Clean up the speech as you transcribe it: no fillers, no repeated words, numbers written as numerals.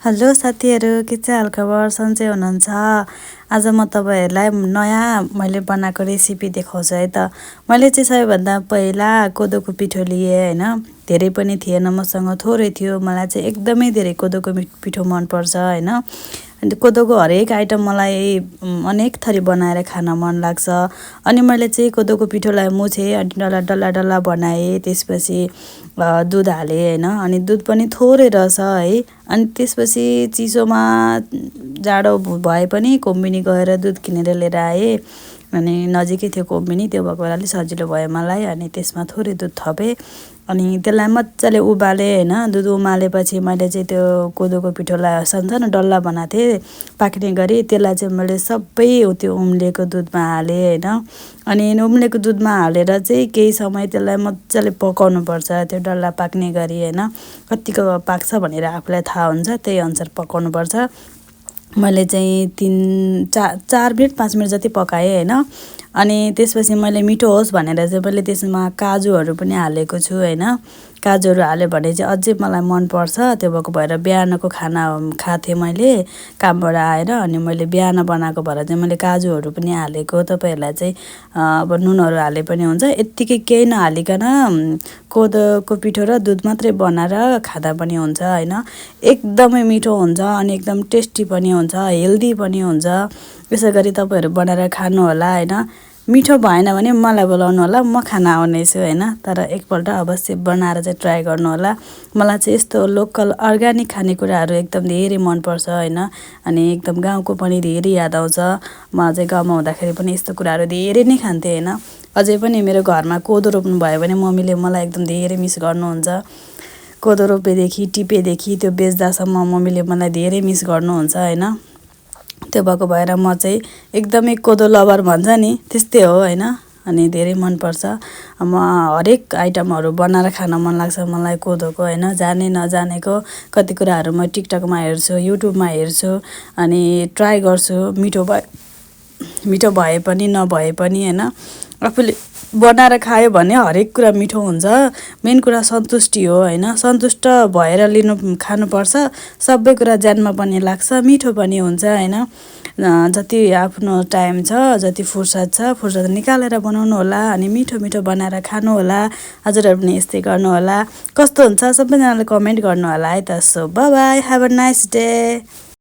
Hello साथीहरू, के चाहिँ हालखबर? सन्चै हुनुहुन्छ? आज म तपाईँहरूलाई नयाँ मैले बनाएको रेसिपी देखाउँछु है त। मैले चाहिँ सबैभन्दा पहिला कोदोको पिठो लिएँ होइन। धेरै पनि थिएन मसँग, थोरै थियो। मलाई चाहिँ एकदमै धेरै कोदोको पिठो मनपर्छ होइन। अन्त कोदोको हरेक आइटम मलाई अनेक थरी बनाएर खान मन लाग्छ। अनि मैले चाहिँ कोदोको पिठोलाई मुछेँ, अनि डल्ला डल्ला बनाएँ। त्यसपछि दुध हालेँ होइन। अनि दुध पनि थोरै रहेछ है। अनि त्यसपछि चिसोमा जाडो भए पनि कोम्बिनी गएर दुध किनेर लिएर आएँ। अनि नजिकै थियो कोम्बिनी, त्यो भएको बेला अलिक सजिलो भयो मलाई। अनि त्यसमा थोरै दुध थपेँ, अनि त्यसलाई मजाले उबालेँ होइन। दुध उमालेपछि मैले चाहिँ त्यो कोदोको पिठोलाई सानो डल्ला बनाएको थिएँ पाक्ने गरी। त्यसलाई चाहिँ मैले सबै त्यो उम्लेको दुधमा हालेँ होइन। अनि उम्लेको दुधमा हालेर चाहिँ केही समय त्यसलाई मजाले पकाउनुपर्छ, त्यो डल्ला पाक्ने गरी होइन। कतिको पाक्छ भनेर आफूलाई थाहा हुन्छ, त्यही अनुसार पकाउनुपर्छ। मैले चाहिँ 4 मिनट 5 मिनट जति पकाएँ होइन। अनि त्यसपछि मैले मिठो होस् भनेर चाहिँ मैले त्यसमा काजुहरू पनि हालेको छु होइन। काजुहरू हाल्यो भने चाहिँ अझै मलाई मनपर्छ। त्यो भएको भएर बिहानको खाना खाएको थिएँ मैले कामबाट आएर। अनि मैले बिहान बनाएको भएर चाहिँ मैले काजुहरू पनि हालेको। तपाईँहरूलाई चाहिँ अब नुनहरू हाले पनि हुन्छ। यत्तिकै केही नहालिकन कोदोको पिठो र दुध मात्रै बनाएर खाँदा पनि हुन्छ होइन। एकदमै मिठो हुन्छ अनि एकदम टेस्टी पनि हुन्छ, हेल्दी पनि हुन्छ। यसै गरी तपाईँहरू बनाएर खानु होला होइन। मिठो भएन भने मलाई बोलाउनु होला, म खाना आउनेछु होइन। तर एकपल्ट अवश्य बनाएर चाहिँ ट्राई गर्नु होला। मलाई चाहिँ यस्तो लोकल अर्ग्यानिक खानेकुराहरू एकदम धेरै मनपर्छ होइन। अनि एकदम गाउँको पनि धेरै याद आउँछ। म चाहिँ गाउँमा हुँदाखेरि पनि यस्तो कुराहरू धेरै नै खान्थेँ होइन। अझै पनि मेरो घरमा कोदो रोप्नु भयो भने मम्मीले मलाई एकदम धेरै मिस गर्नुहुन्छ। कोदो रोपेदेखि टिपेदेखि त्यो बेच्दासम्म मम्मीले मलाई धेरै मिस गर्नुहुन्छ होइन। त्यो भएको भएर म चाहिँ एकदमै कोदो लभर भन्छ नि त्यस्तै हो होइन। अनि धेरै मनपर्छ। म हरेक आइटमहरू बनाएर खान मन लाग्छ मलाई कोदोको होइन। जाने नजानेको कति कुराहरू म टिकटकमा हेर्छु, युट्युबमा हेर्छु, अनि ट्राई गर्छु। मिठो भए पनि नभए पनि होइन। आफूले बनाएर खायो भने हरेक कुरा मिठो हुन्छ। मेन कुरा सन्तुष्टि हो होइन। सन्तुष्ट भएर खानुपर्छ। सबै कुरा ज्यानमा पनि लाग्छ, मिठो पनि हुन्छ होइन। जति आफ्नो टाइम छ, जति फुर्सद छ, फुर्सद निकालेर बनाउनु होला। अनि मिठो मिठो बनाएर खानु होला। हजुरहरू पनि यस्तै गर्नु होला। कस्तो हुन्छ सबैजनाले कमेन्ट गर्नु होला है त। So by by, have a nice day.